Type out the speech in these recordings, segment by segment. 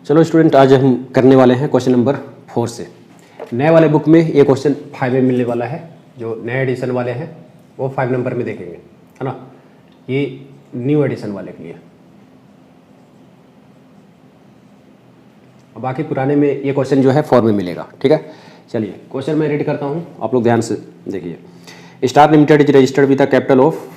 चलो स्टूडेंट, आज हम करने वाले हैं क्वेश्चन नंबर 4 से। नए वाले बुक में ये क्वेश्चन 5 में मिलने वाला है। जो नए एडिशन वाले हैं वो 5 नंबर में देखेंगे, है ना। ये न्यू एडिशन वाले के लिए, और बाकी पुराने में ये क्वेश्चन जो है 4 में मिलेगा। ठीक है, चलिए क्वेश्चन मैं रीड करता हूँ, आप लोग ध्यान से देखिए। Star limited is registered with the capital of,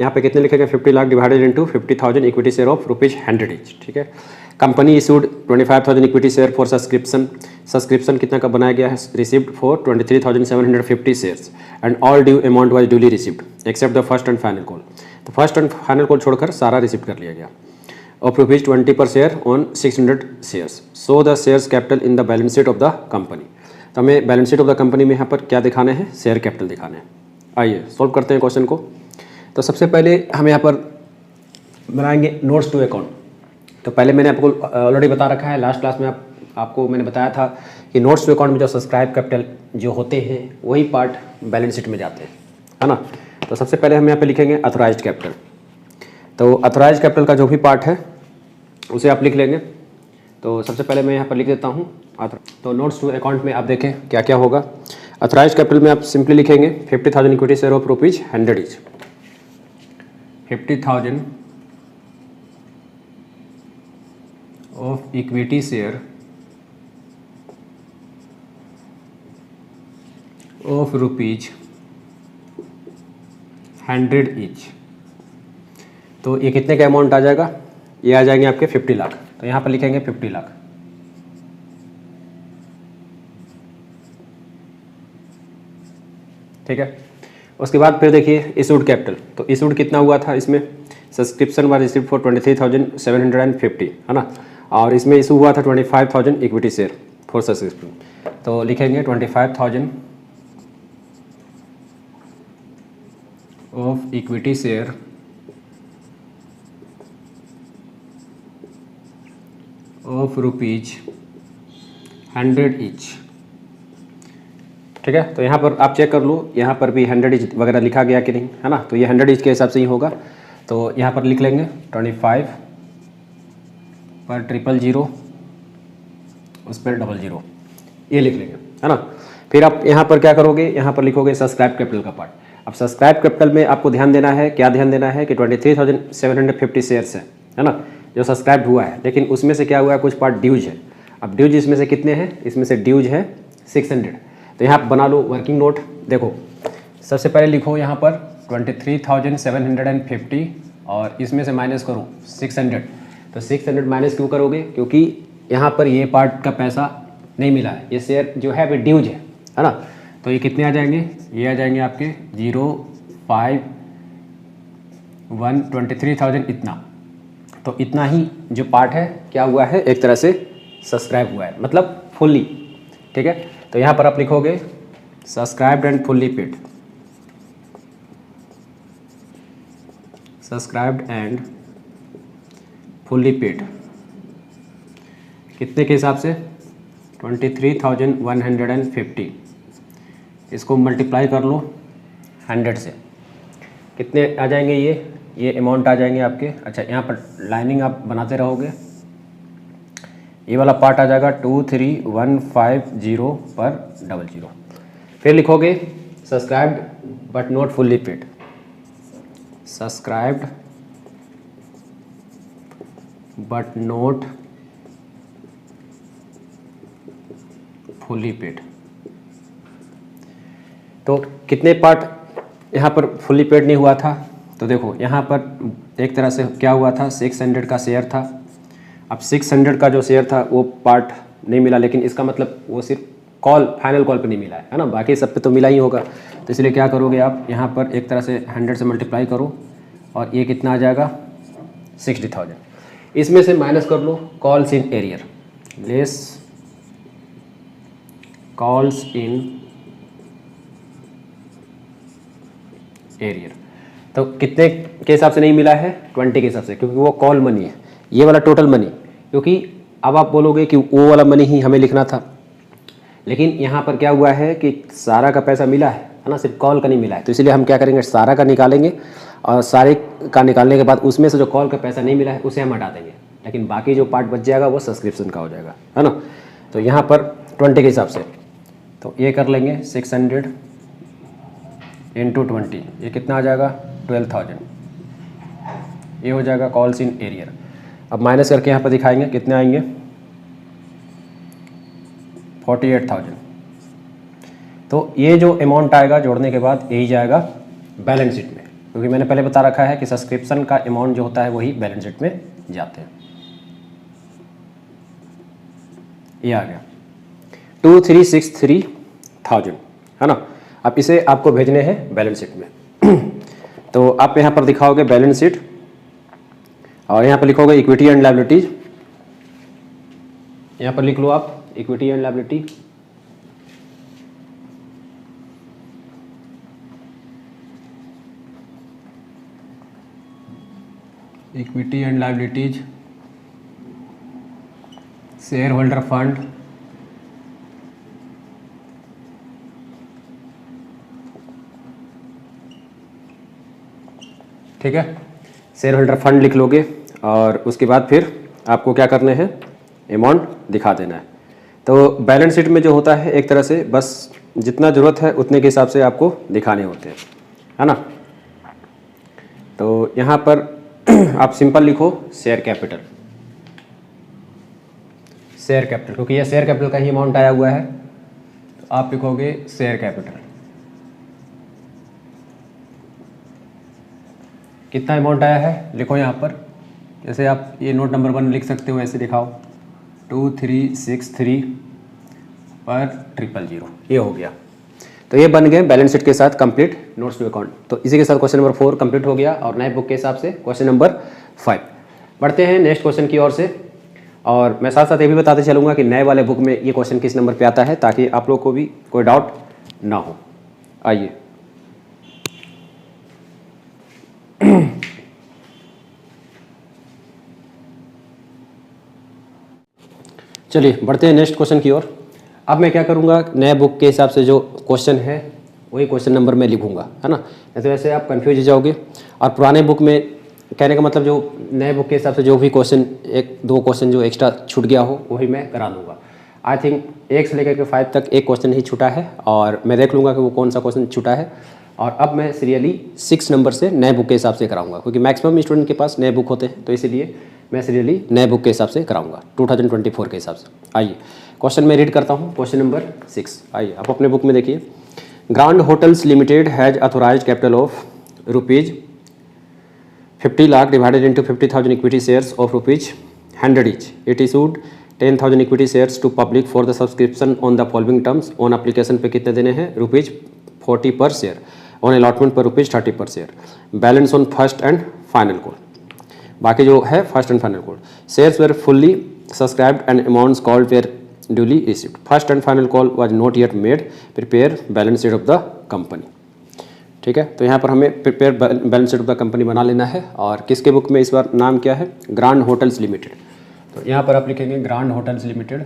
यहाँ पे कितने लिखेंगे, 50 lakh divided into 50,000 equity share of ₹100 each. ठीक है। Company issued 25,000 equity share for subscription. Subscription कितना का बनाया गया है, received for 23,750 shares and all due amount was duly received accept the first and final call. तो फर्स्ट एंड फाइनल कॉल छोड़कर सारा रिसीव कर लिया गया। ऑफ ₹20 पर share on 600 shares. So the shares capital in the balance sheet of the company. तो हमें balance sheet of the company में यहाँ पर क्या दिखाने हैं, शेयर कैपिटल दिखाने हैं। आइए सॉल्व करते हैं क्वेश्चन को। तो सबसे पहले हम यहाँ पर बनाएंगे नोट्स टू अकाउंट। तो पहले मैंने आपको ऑलरेडी बता रखा है, लास्ट क्लास में आपको मैंने बताया था कि नोट्स टू अकाउंट में जो सब्सक्राइब कैपिटल जो होते हैं वही पार्ट बैलेंस शीट में जाते हैं, है ना। तो सबसे पहले हम यहाँ पे लिखेंगे अथोराइज्ड कैपिटल। तो अथोराइज्ड कैपिटल का जो भी पार्ट है उसे आप लिख लेंगे। तो सबसे पहले मैं यहाँ पर लिख देता हूँ। तो नोट्स टू अकाउंट में आप देखें क्या क्या होगा। अथोराइज्ड कैपिटल में आप सिंपली लिखेंगे 50,000 equity share of ₹100 each. 50,000 of equity share of ₹100 each। तो ये कितने का अमाउंट आ जाएगा, ये आ जाएंगे आपके 50 लाख। तो यहाँ पर लिखेंगे 50 लाख। ठीक है। उसके बाद फिर देखिए इशूड कैपिटल। तो इशूड कितना हुआ था, इसमें सब्सक्रिप्शन वाज रिसीव्ड फॉर 23,750, है ना। और इसमें इशू हुआ था 25,000 इक्विटी शेयर फॉर सब्सक्रिप्शन। तो लिखेंगे 25,000 of equity share of ₹100 each. ठीक है। तो यहाँ पर आप चेक कर लो, यहाँ पर भी 100 ईच वगैरह लिखा गया कि नहीं, है ना। तो ये 100 ईच के हिसाब से ही होगा। तो यहाँ पर लिख लेंगे 25 पर 000 उस पर 00, ये लिख लेंगे, है ना। फिर आप यहाँ पर क्या करोगे, यहाँ पर लिखोगे सब्सक्राइब कैपिटल का पार्ट। अब सब्सक्राइब कैपिटल में आपको ध्यान देना है, क्या ध्यान देना है कि 23,750 शेयर्स है ना, जो सब्सक्राइब हुआ है। लेकिन उसमें से क्या हुआ है, कुछ पार्ट ड्यूज है। अब ड्यूज इसमें से कितने हैं, इसमें से ड्यूज है 600। तो यहाँ पर बना लो वर्किंग नोट। देखो सबसे पहले लिखो यहाँ पर 23,750 और इसमें से माइनस करो 600। तो 600 माइनस क्यों करोगे, क्योंकि यहाँ पर ये पार्ट का पैसा नहीं मिला है, ये शेयर जो है अभी ड्यूज है ना। तो ये कितने आ जाएंगे, ये आ जाएंगे आपके 05123,000 इतना। तो इतना ही जो पार्ट है क्या हुआ है, एक तरह से सब्सक्राइब हुआ है, मतलब फुल्ली। ठीक है। तो यहाँ पर आप लिखोगे subscribed and fully paid. Subscribed and fully paid कितने के हिसाब से, 23,150। इसको मल्टीप्लाई कर लो 100 से, कितने आ जाएंगे, ये अमाउंट आ जाएंगे आपके। अच्छा, यहाँ पर लाइनिंग आप बनाते रहोगे, ये वाला पार्ट आ जाएगा 23,150 पर 00। फिर लिखोगे subscribed but not fully paid. Subscribed but not fully paid. तो कितने पार्ट यहाँ पर फुल्ली पेड नहीं हुआ था, तो देखो यहाँ पर एक तरह से क्या हुआ था, 600 का शेयर था। अब 600 का जो शेयर था वो पार्ट नहीं मिला, लेकिन इसका मतलब वो सिर्फ फाइनल कॉल पे नहीं मिला है ना, बाकी सब पे तो मिला ही होगा। तो इसलिए क्या करोगे आप, यहाँ पर एक तरह से 100 से मल्टीप्लाई करो और ये कितना आ जाएगा 60,000। इसमें से माइनस कर लो calls in arrear, less calls in arrear. तो कितने के हिसाब से नहीं मिला है, 20 के हिसाब से, क्योंकि वो कॉल मनी है, ये वाला टोटल मनी। क्योंकि अब आप बोलोगे कि वो वाला मनी ही हमें लिखना था, लेकिन यहाँ पर क्या हुआ है कि सारा का पैसा मिला है ना, सिर्फ कॉल का नहीं मिला है। तो इसलिए हम क्या करेंगे, सारा का निकालेंगे और सारे का निकालने के बाद उसमें से जो कॉल का पैसा नहीं मिला है उसे हम हटा देंगे। लेकिन बाकी जो पार्ट बच जाएगा वो सब्सक्रिप्शन का हो जाएगा, है ना। तो यहाँ पर 20 के हिसाब से तो ये कर लेंगे 600 इंटू 20, ये कितना आ जाएगा 12,000, ये हो जाएगा कॉल्स इन एरियर। अब माइनस करके यहाँ पर दिखाएंगे कितने आएंगे 48,000। तो ये जो अमाउंट आएगा जोड़ने के बाद यही जाएगा बैलेंस शीट में, क्योंकि मैंने पहले बता रखा है कि सब्सक्रिप्शन का अमाउंट जो होता है वही बैलेंस शीट में जाते हैं। ये आ गया 2363,000, है ना। अब इसे आपको भेजने हैं बैलेंस शीट में तो आप यहाँ पर दिखाओगे बैलेंस शीट और यहाँ पर लिखोगे इक्विटी एंड लायबिलिटीज। यहाँ पर लिख लो आप equity and liability, equity and liabilities, share holder fund, ठीक है। शेयर होल्डर फंड लिख लोगे और उसके बाद फिर आपको क्या करने हैं अमाउंट दिखा देना है। तो बैलेंस शीट में जो होता है एक तरह से बस जितना ज़रूरत है उतने के हिसाब से आपको दिखाने होते हैं, है ना। तो यहाँ पर आप सिंपल लिखो शेयर कैपिटल, शेयर कैपिटल, क्योंकि ये शेयर कैपिटल का ही अमाउंट आया हुआ है तो आप लिखोगे शेयर कैपिटल। कितना अमाउंट आया है लिखो यहाँ पर, जैसे आप ये नोट नंबर 1 लिख सकते हो ऐसे दिखाओ 2363 पर 000, ये हो गया। तो ये बन गए बैलेंस शीट के साथ कंप्लीट नोट्स टू अकाउंट। तो इसी के साथ क्वेश्चन नंबर 4 कंप्लीट हो गया और नए बुक के हिसाब से क्वेश्चन नंबर 5। बढ़ते हैं नेक्स्ट क्वेश्चन की ओर से। और मैं साथ साथ ये भी बताते चलूँगा कि नए वाले बुक में ये क्वेश्चन किस नंबर पे आता है, ताकि आप लोग को भी कोई डाउट ना हो। आइए चलिए बढ़ते हैं नेक्स्ट क्वेश्चन की ओर। अब मैं क्या करूँगा, नए बुक के हिसाब से जो क्वेश्चन है वही क्वेश्चन नंबर मैं लिखूँगा, है ना। नहीं तो वैसे आप कंफ्यूज हो जाओगे। और पुराने बुक में कहने का मतलब जो नए बुक के हिसाब से जो भी क्वेश्चन 1-2 क्वेश्चन जो एक्स्ट्रा छूट गया हो वही मैं करा दूँगा। आई थिंक 1 से लेकर के 5 तक एक क्वेश्चन ही छूटा है और मैं देख लूँगा कि वो कौन सा क्वेश्चन छूटा है। और अब मैं सीरियली 6 नंबर से नए बुक के हिसाब से कराऊंगा, क्योंकि मैक्सिमम स्टूडेंट के पास नए बुक होते हैं, तो इसीलिए मैं सीरियली नए बुक के हिसाब से कराऊंगा 2024 के हिसाब से। आइए क्वेश्चन मैं रीड करता हूँ, क्वेश्चन नंबर 6। आइए आप अपने बुक में देखिए। Grand Hotels Limited has authorise capital of ₹50 lakh divided into 50,000 equity shares of ₹100 each. It issued 10,000 equity shares to public for the subscription on the following terms. On application पे कितने देने हैं ₹40 पर शेयर, ऑन अलॉटमेंट पर ₹30 पर share. Balance on first and final call, बाकी जो है first and final call. Shares were fully subscribed and amounts called were duly received. First and final call was not yet made. Prepare balance sheet of the company. ठीक है, तो यहाँ पर हमें prepare balance sheet of the company बना लेना है। और किसके बुक में इस बार नाम क्या है, ग्रांड होटल्स लिमिटेड। तो यहाँ पर आप लिखेंगे ग्रांड होटल्स लिमिटेड।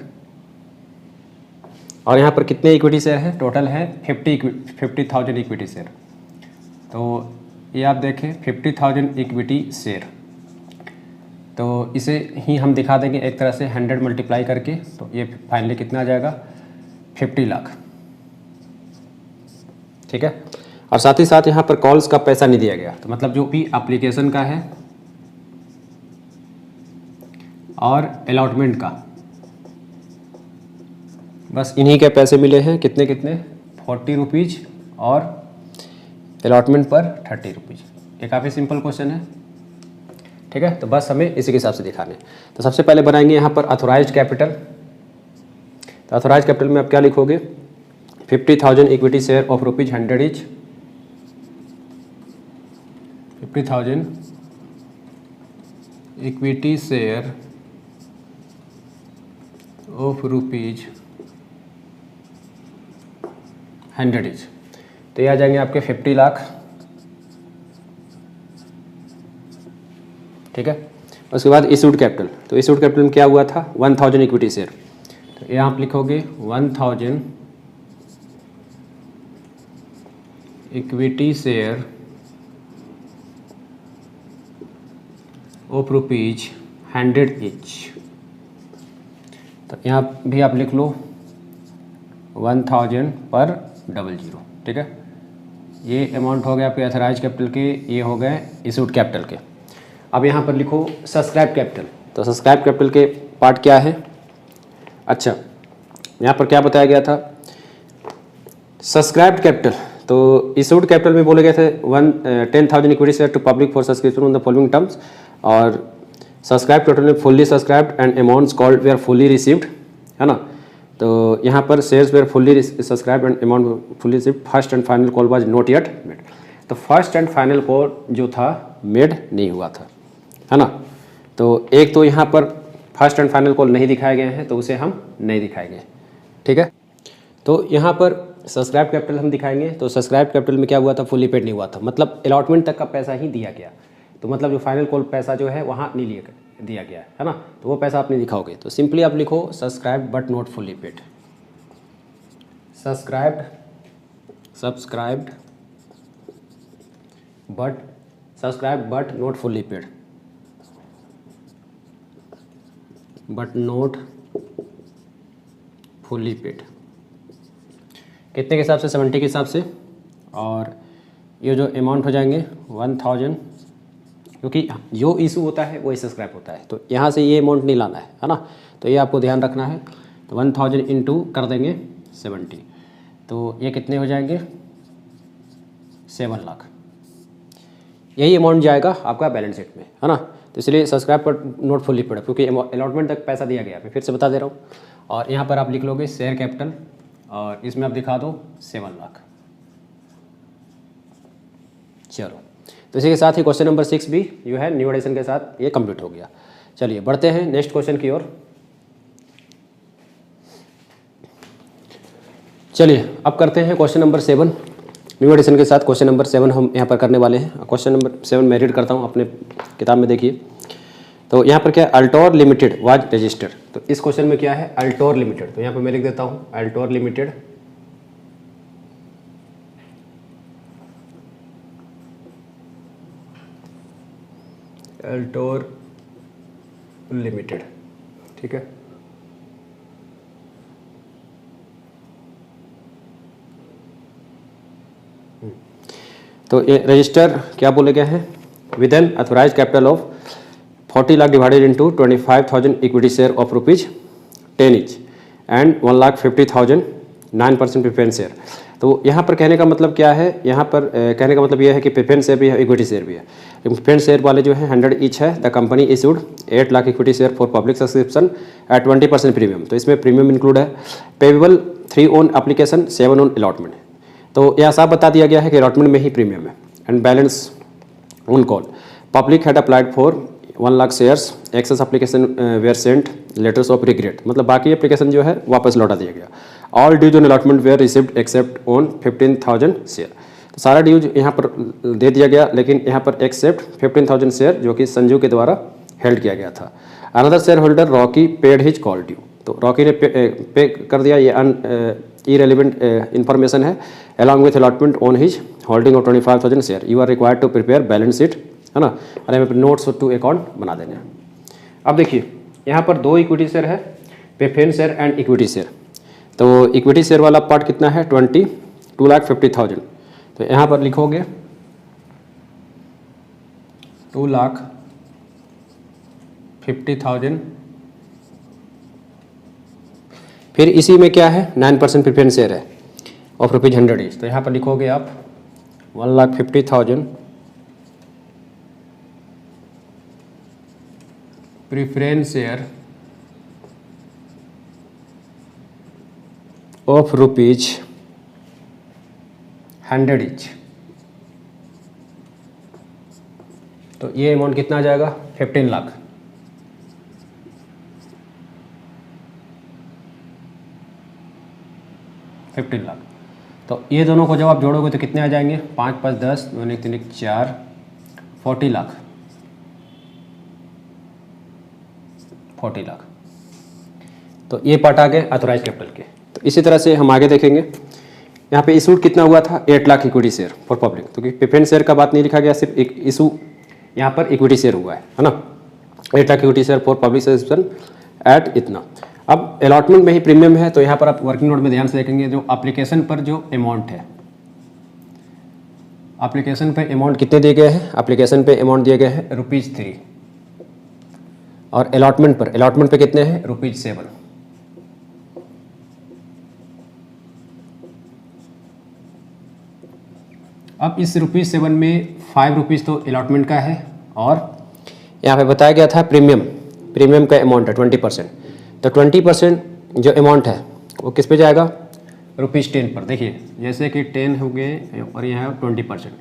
और यहाँ पर कितने इक्विटी शेयर हैं, टोटल है 50,000 इक्विटी शेयर। तो ये आप देखें 50,000 इक्विटी शेयर, तो इसे ही हम दिखा देंगे एक तरह से 100 मल्टीप्लाई करके। तो ये फाइनली कितना आ जाएगा 50 लाख। ठीक है, और साथ ही साथ यहाँ पर कॉल्स का पैसा नहीं दिया गया, तो मतलब जो भी एप्लीकेशन का है और अलॉटमेंट का, बस इन्हीं के पैसे मिले हैं। कितने कितने, 40 रुपीज़ और अलॉटमेंट पर 30 रुपीज़। ये काफ़ी सिंपल क्वेश्चन है। ठीक है, तो बस हमें इसी के हिसाब से दिखाने। तो सबसे पहले बनाएंगे यहाँ पर अथोराइज्ड कैपिटल। तो अथोराइज्ड कैपिटल में आप क्या लिखोगे, 50,000 equity share of ₹100 each. 50,000 equity share of ₹100 each. तो ये आ जाएंगे आपके 50 लाख। ठीक है, उसके बाद इशूड कैपिटल। तो इशूड कैपिटल में क्या हुआ था, 1000 इक्विटी शेयर। तो ये आप लिखोगे 1000 इक्विटी शेयर ऑफ 100 ईच। तो यहाँ भी आप लिख लो 1000 पर 00, ठीक है। ये अमाउंट हो गया आपके अथराइज कैपिटल के, ये हो गए इशूड कैपिटल के। अब यहाँ पर लिखो सब्सक्राइब कैपिटल। तो सब्सक्राइब कैपिटल के पार्ट क्या है? अच्छा, यहाँ पर क्या बताया गया था? सब्सक्राइब्ड कैपिटल, तो इशूड कैपिटल में बोले गए थे 10,000 equity share to public for subscription on the following terms, और सब्सक्राइब कैपिटल में fully subscribed and amounts called were fully received, है ना। तो यहाँ पर shares were fully subscribed and amount fully received, first and final call was not yet made. तो first and final call जो था मेड नहीं हुआ था, है ना। तो एक तो यहाँ पर फर्स्ट एंड फाइनल कॉल नहीं दिखाए गए हैं, तो उसे हम नहीं दिखाएंगे, ठीक है। तो यहाँ पर सब्सक्राइब कैपिटल हम दिखाएंगे। तो सब्सक्राइब कैपिटल में क्या हुआ था? फुल्ली पेड नहीं हुआ था, मतलब अलॉटमेंट तक का पैसा ही दिया गया। तो मतलब जो फाइनल कॉल पैसा जो है वहाँ नहीं दिया गया है ना, तो वो पैसा आप नहीं दिखाओगे। तो सिंपली आप लिखो subscribe but not fully paid. Subscribed but not fully paid, but not fully paid. कितने के हिसाब से? 70 के हिसाब से। और ये जो अमाउंट हो जाएंगे 1000, क्योंकि जो इशू होता है वो सब्सक्राइब होता है, तो यहाँ से ये अमाउंट नहीं लाना है ना। तो ये आपको ध्यान रखना है। तो 1000 इंटू कर देंगे 70, तो ये कितने हो जाएंगे? 7 लाख। यही अमाउंट जाएगा आपका बैलेंस शीट में, है ना। तो इसलिए सब्सक्राइब पर नोट फुल्ली पेड, क्योंकि अलॉटमेंट तक पैसा दिया गया। मैं फिर से बता दे रहा हूँ। और यहाँ पर आप लिख लोगे शेयर कैपिटल, और इसमें आप दिखा दो 7 लाख। चलो, तो इसी के साथ ही क्वेश्चन नंबर 6 भी जो है न्यू एडिशन के साथ ये कंप्लीट हो गया। चलिए बढ़ते हैं नेक्स्ट क्वेश्चन की ओर। चलिए अब करते हैं क्वेश्चन नंबर 7 न्यू एडिशन के साथ। क्वेश्चन नंबर 7 हम यहाँ पर करने वाले हैं। क्वेश्चन नंबर 7 मैं रीड करता हूँ, अपने किताब में देखिए। तो यहाँ पर क्या है? अल्टोर लिमिटेड वाज रजिस्टर्ड। तो इस क्वेश्चन में क्या है? अल्टोर लिमिटेड। तो यहाँ पर मैं लिख देता हूँ अल्टोर लिमिटेड ठीक है। तो ये रजिस्टर क्या बोले गए हैं? With an authorise capital of 40 lakh divided into 25,000 equity share of ₹10 each and 1,50,000 9% preference share. तो यहाँ पर कहने का मतलब क्या है? यहाँ पर कहने का मतलब यह है कि प्रेफरेंस शेयर भी है, इक्विटी शेयर भी है। प्रेफरेंस शेयर वाले जो है 100 ईच है। The company issued 8 lakh equity share for public subscription eight 20% premium. तो इसमें प्रीमियम इंक्लूड है। Payable 3 on application, 7 on allotment. तो यह साफ बता दिया गया है कि अलॉटमेंट में ही प्रीमियम है। And balance on call public had applied for 1 lakh shares, excess application were sent letters of regret. मतलब बाकी एप्लीकेशन जो है वापस लौटा दिया गया। All dues on allotment were received except on 15,000 share. तो सारा ड्यूज यहाँ पर दे दिया गया, लेकिन यहाँ पर एक्सेप्ट 15,000 शेयर जो कि संजू के द्वारा हेल्ड किया गया था। Another share holder Rocky paid his call due. तो रॉकी ने पे कर दिया। ये irrelevant information है। along with allotment on his holding of 25,000 share you are required to prepare balance sheet, है ना। और हमें नोट्स टू अकाउंट बना देने हैं। अब देखिए यहाँ पर 2 इक्विटी शेयर है, preference share and equity share. तो इक्विटी शेयर वाला पार्ट कितना है? 2,50,000। तो यहाँ पर लिखोगे 2,50,000। फिर इसी में क्या है? 9% प्रेफरेंस शेयर है ऑफ ₹100 ईच। तो यहाँ पर लिखोगे आप 1,50,000 प्रेफरेंस शेयर ऑफ ₹100 ईच। तो ये अमाउंट कितना आ जाएगा? 15 लाख। तो ये दोनों को जब आप जोड़ोगे तो कितने आ जाएंगे? 5 5 10 2 1 3 1 4 40 लाख। 40 लाख। तो ये पार्ट आ गए अथोराइज कैपिटल के। तो इसी तरह से हम आगे देखेंगे। यहाँ पे इशूड कितना हुआ था? 8 lakh equity share for public. तो प्रेफरेंस शेयर का बात नहीं लिखा गया, सिर्फ एक इशू यहाँ पर इक्विटी शेयर हुआ है ना। 8 lakh equity share for public subscription eight इतना। अब अलॉटमेंट में ही प्रीमियम है, तो यहाँ पर आप वर्किंग नोट में ध्यान से देखेंगे जो एप्लीकेशन पर जो अमाउंट है, एप्लीकेशन पे अमाउंट कितने दिए गए हैं, एप्लीकेशन पे अमाउंट दिए गए हैं ₹3 और अलॉटमेंट पे कितने हैं ₹7। अब इस ₹7 में ₹5 तो अलॉटमेंट का है और यहाँ पे बताया गया था प्रीमियम का अमाउंट है 20%। तो 20% जो अमाउंट है वो किस पे जाएगा, ₹10 पर। देखिए जैसे कि 10 हो गए और यहाँ 20%,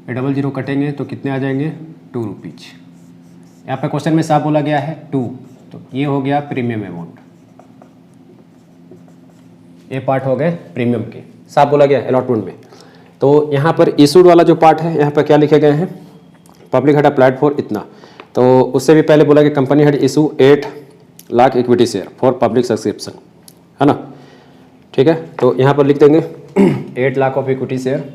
00 कटेंगे तो कितने आ जाएंगे, ₹2। यहाँ पे क्वेश्चन में साफ बोला गया है 2, तो ये हो गया प्रीमियम अमाउंट, ये पार्ट हो गए प्रीमियम के, साफ बोला गया अलॉटमेंट में। तो यहाँ पर इशूड वाला जो पार्ट है यहाँ पर क्या लिखे गए हैं, पब्लिक हैड अप्लाइड फॉर इतना। तो उससे भी पहले बोला कि company had issue 8 lakh equity share for public subscription, है ना, ठीक है। तो यहाँ पर लिख देंगे 8 lakh of equity share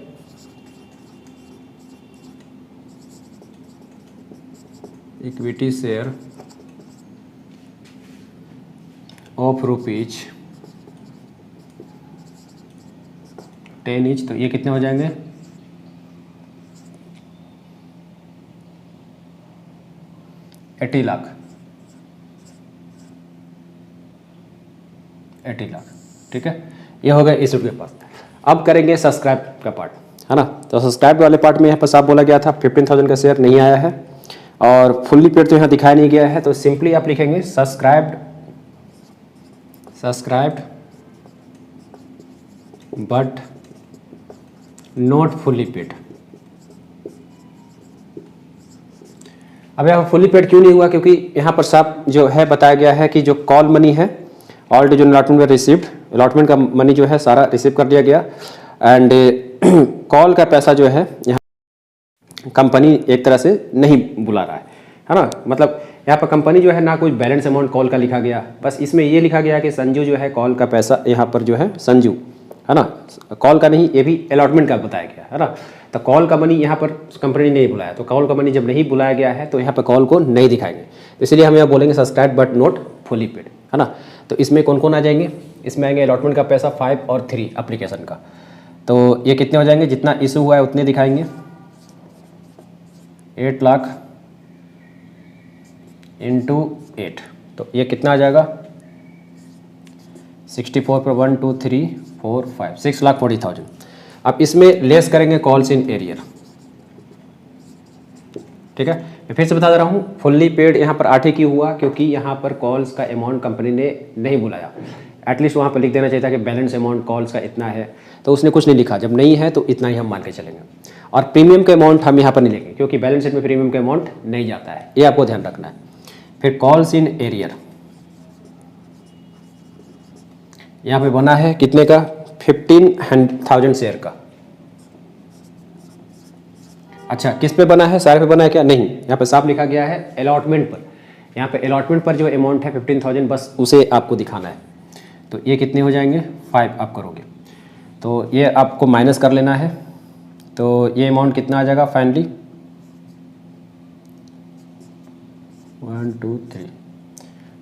of ₹10 each. तो ये कितने हो जाएंगे, 80 लाख, 80 लाख, ठीक है। ये हो गया इशू के पास। अब करेंगे सब्सक्राइब का पार्ट, है ना। तो सब्सक्राइब वाले पार्ट में यहाँ पर साफ बोला गया था 15,000 का शेयर नहीं आया है और फुल्ली पेड तो यहाँ दिखाया नहीं गया है। तो सिंपली आप लिखेंगे subscribed but not fully paid. अब यहाँ फुल्ली पेड क्यों नहीं हुआ, क्योंकि यहाँ पर साफ जो है बताया गया है कि जो कॉल मनी है ऑल जो अलॉटमेंट में रिसीव्ड, अलॉटमेंट का मनी जो है सारा रिसीव कर लिया गया एंड कॉल का पैसा जो है यहाँ कंपनी एक तरह से नहीं बुला रहा है ना। मतलब यहाँ पर कंपनी जो है ना कोई बैलेंस अमाउंट कॉल का लिखा गया, बस इसमें ये लिखा गया कि संजू जो है कॉल का पैसा यहाँ पर जो है संजू, है ना, कॉल का नहीं, ये भी अलॉटमेंट का बताया गया है ना। तो कॉल का मनी यहाँ पर कंपनी ने नहीं बुलाया, तो कॉल का मनी जब नहीं बुलाया गया है तो यहाँ पर कॉल को नहीं दिखाएंगे। तो इसलिए हम यहाँ बोलेंगे subscribe but not fully paid, है ना। तो इसमें कौन कौन आ जाएंगे, इसमें आएंगे अलॉटमेंट का पैसा 5 और 3 एप्लीकेशन का। तो ये कितने हो जाएंगे, जितना इशू हुआ है उतने दिखाएंगे, 8 लाख इंटू 8, तो ये कितना आ जाएगा 64 पर 1 2 3 4 5 6,40,000। अब इसमें लेस करेंगे कॉल्स इन एरियर, ठीक है। मैं फिर से बता दे रहा हूँ, फुल्ली पेड यहाँ पर 8 ही क्यों हुआ, क्योंकि यहाँ पर कॉल्स का अमाउंट कंपनी ने नहीं बुलाया। एटलीस्ट वहाँ पर लिख देना चाहिए था कि बैलेंस अमाउंट कॉल्स का इतना है, तो उसने कुछ नहीं लिखा। जब नहीं है तो इतना ही हम मान के चलेंगे। और प्रीमियम का अमाउंट हम यहाँ पर नहीं लेंगे, क्योंकि बैलेंस शीट में प्रीमियम का अमाउंट नहीं जाता है, ये आपको ध्यान रखना है। फिर कॉल्स इन एरियर यहाँ पे बना है कितने का, 15,000 शेयर का। अच्छा, किस पे बना है, सारे पे बना है क्या, नहीं, यहाँ पे साफ लिखा गया है अलॉटमेंट पर। यहाँ पे अलॉटमेंट पर जो अमाउंट है 15,000, बस उसे आपको दिखाना है। तो ये कितने हो जाएंगे, 5 आप करोगे, तो ये आपको माइनस कर लेना है। तो ये अमाउंट कितना आ जाएगा फाइनली, 1 2 3,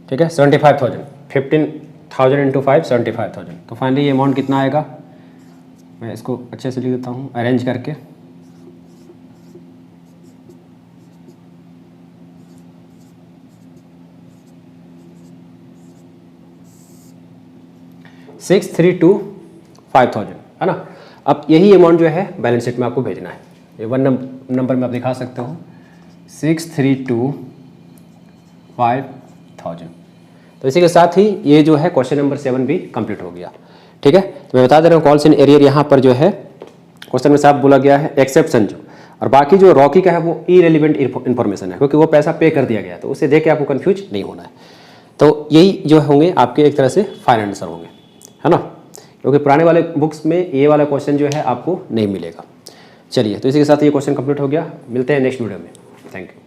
ठीक है, 75,000। 15,000 इंटू 5 75,000। तो फाइनली ये अमाउंट कितना आएगा, मैं इसको अच्छे से लिख देता हूँ अरेंज करके। $632,500, है ना। अब यही अमाउंट जो है बैलेंस शीट में आपको भेजना है। ये 1 नंबर में आप दिखा सकते हो 632,500। तो इसी के साथ ही ये जो है क्वेश्चन नंबर 7 भी कंप्लीट हो गया, ठीक है। तो मैं बता दे रहा हूँ कॉल्स इन एरियर यहाँ पर जो है क्वेश्चन में साफ बोला गया है एक्सेप्ट संजू, और बाकी जो रॉकी का है वो इरेलीवेंट इन्फॉर्मेशन है, क्योंकि वो पैसा पे कर दिया गया, तो उसे देख के आपको कंफ्यूज नहीं होना है। तो यही जो होंगे आपके एक तरह से फाइनल आंसर होंगे, है ना, क्योंकि पुराने वाले बुक्स में ये वाला क्वेश्चन जो है आपको नहीं मिलेगा। चलिए, तो इसी के साथ ये क्वेश्चन कंप्लीट हो गया। मिलते हैं नेक्स्ट वीडियो में। Thank you.